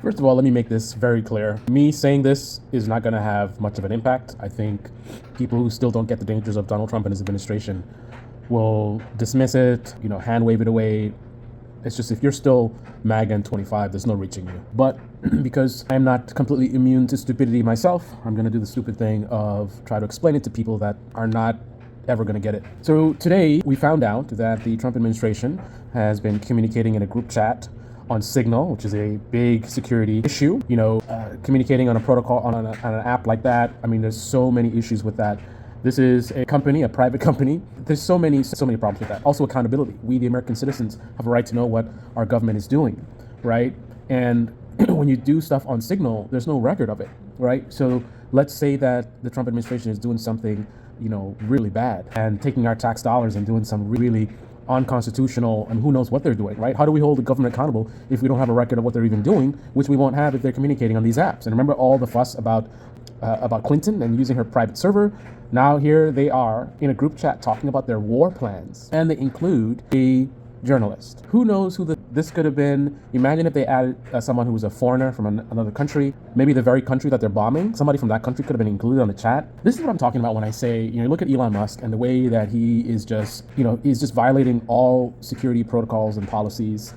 First of all, let me make this very clear. Me saying this is not going to have much of an impact. I think people who still don't get the dangers of Donald Trump and his administration will dismiss it, hand wave it away. It's just if you're still MAGA and 25, there's no reaching you. But because I'm not completely immune to stupidity myself, I'm going to do the stupid thing of try to explain it to people that are not ever going to get it. So today we found out that the Trump administration has been communicating in a group chat on Signal, which is a big security issue. Communicating on a protocol on an app like that. I mean, there's so many issues with that. This is a company, a private company. There's so many problems with that. Also accountability. We, the American citizens, have a right to know what our government is doing, right? And when you do stuff on Signal, there's no record of it, right? So let's say that the Trump administration is doing something, really bad and taking our tax dollars and doing some really unconstitutional, and who knows what they're doing, right? How do we hold the government accountable if we don't have a record of what they're even doing, which we won't have if they're communicating on these apps? And remember all the fuss about Clinton and using her private server. Now here they are in a group chat talking about their war plans, and they include a journalist. Who knows who this could have been? Imagine if they added someone who was a foreigner from another country, maybe the very country that they're bombing. Somebody from that country could have been included on the chat. This is what I'm talking about when I say, look at Elon Musk and the way that he is just, he's just violating all security protocols and policies.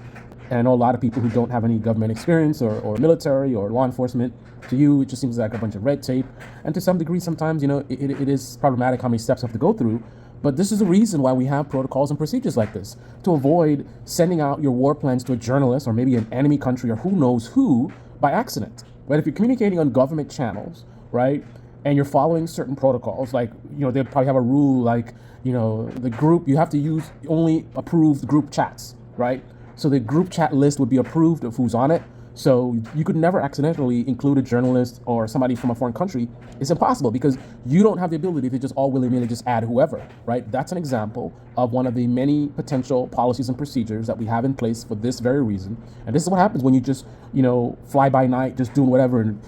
And I know a lot of people who don't have any government experience or military or law enforcement. To you, it just seems like a bunch of red tape. And to some degree, sometimes, it is problematic how many steps you have to go through. But this is the reason why we have protocols and procedures like this, to avoid sending out your war plans to a journalist or maybe an enemy country or who knows who by accident. Right? If you're communicating on government channels, right, and you're following certain protocols, like, they'll probably have a rule like, the group, you have to use only approved group chats, right? So the group chat list would be approved of who's on it. So you could never accidentally include a journalist or somebody from a foreign country. It's impossible because you don't have the ability to just all willy-nilly just add whoever, right? That's an example of one of the many potential policies and procedures that we have in place for this very reason. And this is what happens when you just, fly by night, just doing whatever and,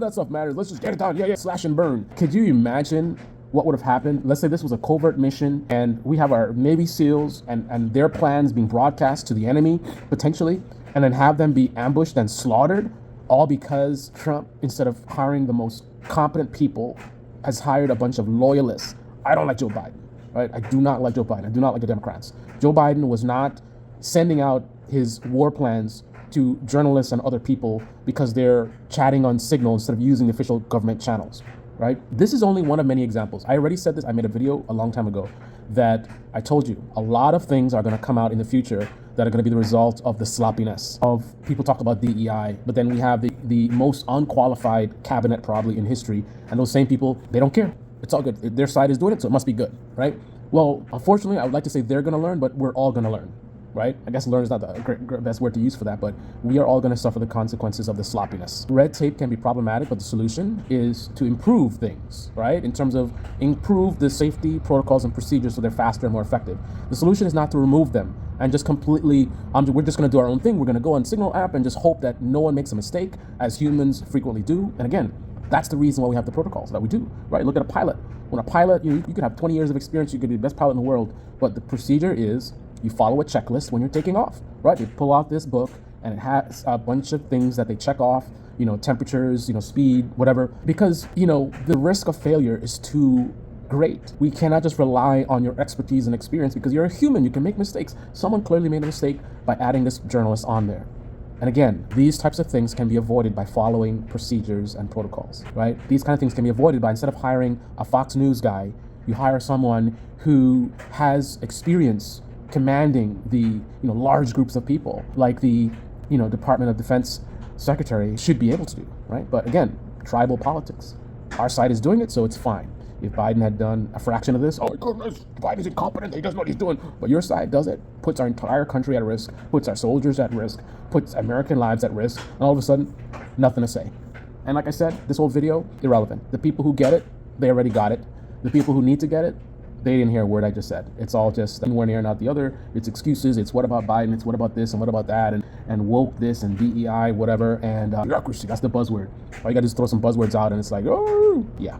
that stuff matters. Let's just get it done. Yeah, slash and burn. Could you imagine what would have happened? Let's say this was a covert mission and we have our Navy SEALs and their plans being broadcast to the enemy, potentially, and then have them be ambushed and slaughtered, all because Trump, instead of hiring the most competent people, has hired a bunch of loyalists. I don't like Joe Biden, right? I do not like Joe Biden. I do not like the Democrats. Joe Biden was not sending out his war plans to journalists and other people because they're chatting on Signal instead of using official government channels, right? This is only one of many examples. I already said this. I made a video a long time ago that I told you a lot of things are going to come out in the future that are going to be the result of the sloppiness of people talk about DEI, but then we have the most unqualified cabinet probably in history, and those same people, they don't care. It's all good. Their side is doing it, so it must be good, right? Well, unfortunately, I would like to say they're going to learn, but we're all going to learn, right? I guess learn is not the best word to use for that, but we are all going to suffer the consequences of the sloppiness. Red tape can be problematic, but the solution is to improve things, right? In terms of improve the safety protocols and procedures so they're faster and more effective. The solution is not to remove them and just completely, we're just going to do our own thing. We're going to go on Signal app and just hope that no one makes a mistake, as humans frequently do. And again, that's the reason why we have the protocols that we do, right? Look at a pilot. When a pilot, you could have 20 years of experience, you could be the best pilot in the world, but the procedure is you follow a checklist when you're taking off, right? They pull out this book and it has a bunch of things that they check off, temperatures, speed, whatever, because, the risk of failure is too great. We cannot just rely on your expertise and experience because you're a human. You can make mistakes. Someone clearly made a mistake by adding this journalist on there. And again, these types of things can be avoided by following procedures and protocols, right? These kind of things can be avoided by, instead of hiring a Fox News guy, you hire someone who has experience commanding the large groups of people, like the Department of Defense Secretary should be able to do, right? But again, tribal politics. Our side is doing it, so it's fine. If Biden had done a fraction of this, oh my goodness, Biden's incompetent, he doesn't know what he's doing. But your side does it, puts our entire country at risk, puts our soldiers at risk, puts American lives at risk, and all of a sudden, nothing to say. And like I said, this whole video, irrelevant. The people who get it, they already got it. The people who need to get it, they didn't hear a word I just said. It's all just one ear and out the other. It's excuses. It's what about Biden? It's what about this and what about that and woke this and DEI, whatever. And bureaucracy, that's the buzzword. All you got to do is throw some buzzwords out and it's like, oh, yeah.